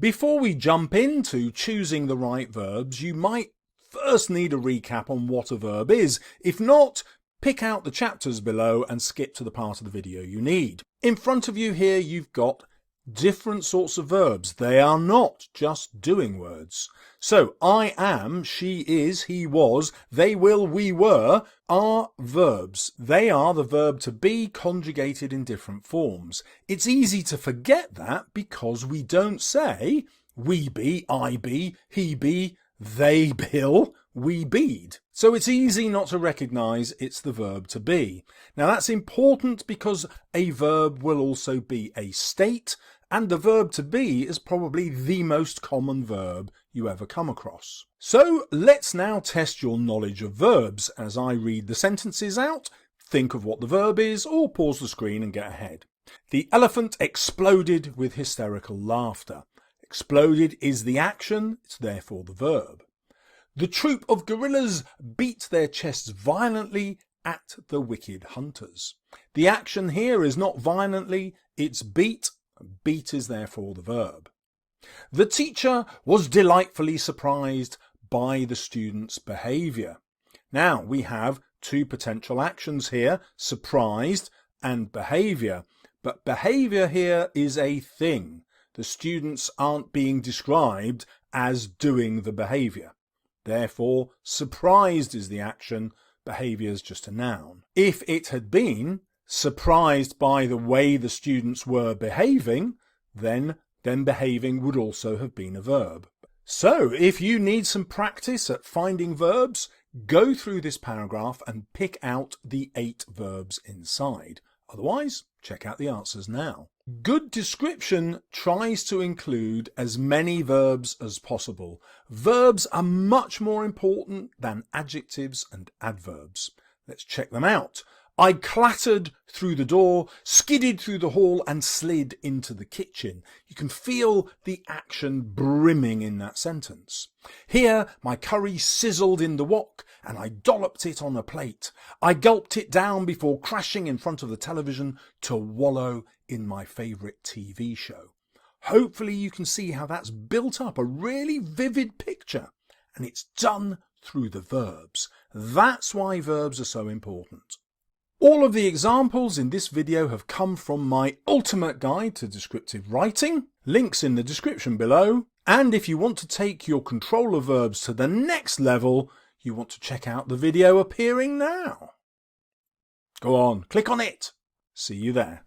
Before we jump into choosing the right verbs, you might first need a recap on what a verb is. If not, pick out the chapters below and skip to the part of the video you need. In front of you here, you've got different sorts of verbs. They are not just doing words. So I am, she is, he was, they will, we were are verbs. They are the verb to be conjugated in different forms. It's easy to forget that because we don't say we be, I be, he be, they bill, we beed. So it's easy not to recognise it's the verb to be. Now that's important because a verb will also be a state, and the verb to be is probably the most common verb you ever come across. So let's now test your knowledge of verbs. As I read the sentences out, think of what the verb is or pause the screen and get ahead. The elephant exploded with hysterical laughter. Exploded is the action, it's therefore the verb. The troop of gorillas beat their chests violently at the wicked hunters. The action here is not violently, it's beat. Beat is therefore the verb. The teacher was delightfully surprised by the student's behaviour. Now we have two potential actions here, surprised and behaviour. But behaviour here is a thing. The students aren't being described as doing the behaviour. Therefore, surprised is the action, behaviour is just a noun. If it had been surprised by the way the students were behaving, then behaving would also have been a verb. So if you need some practice at finding verbs, go through this paragraph and pick out the 8 verbs inside. Otherwise, check out the answers now. Good description tries to include as many verbs as possible. Verbs are much more important than adjectives and adverbs. Let's check them out. I clattered through the door, skidded through the hall and slid into the kitchen. You can feel the action brimming in that sentence. Here, my curry sizzled in the wok and I dolloped it on a plate. I gulped it down before crashing in front of the television to wallow in my favourite TV show. Hopefully you can see how that's built up a really vivid picture, and it's done through the verbs. That's why verbs are so important. All of the examples in this video have come from my ultimate guide to descriptive writing, links in the description below, and if you want to take your control of verbs to the next level, you want to check out the video appearing now. Go on, click on it. See you there.